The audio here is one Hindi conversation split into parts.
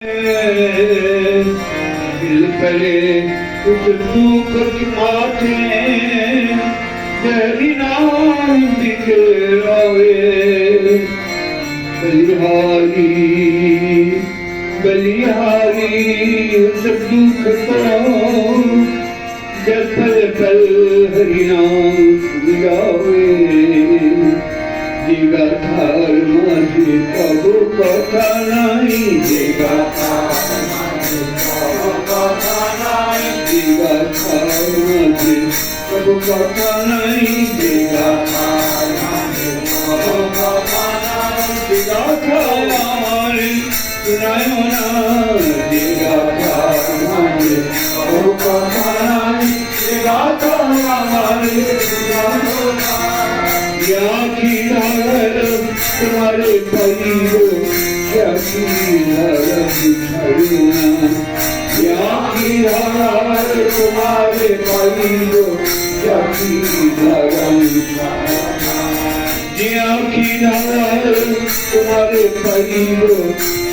दिल पले कुछ दुख की माथे तेरी नाम बिखरावे बलिहारी बलिहारी उस दुख को जब पल पल हरि नाम सुनावे जीगा थार माझे कबो कथा नहीं जीगा थार माझे कबो कथा नहीं जीगा थार माझे कबो कथा नहीं जीगा थार माझे कबो कथा नहीं जीगा थार हमारे सुनायो ना जीगा थार माझे कबो कथा नहीं जीगा थार हमारे सुनायो ना या की नगर तुम्हारे परियो या की नगर छड़ना या की नगर तुम्हारे परियो या की नगर या की नगर तुम्हारे परियो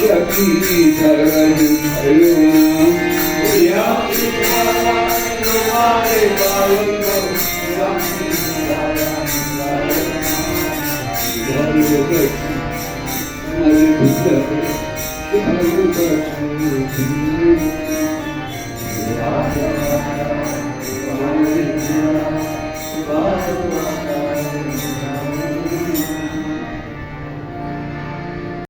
या की नगर छड़ना या की नगर तुम्हारे परियो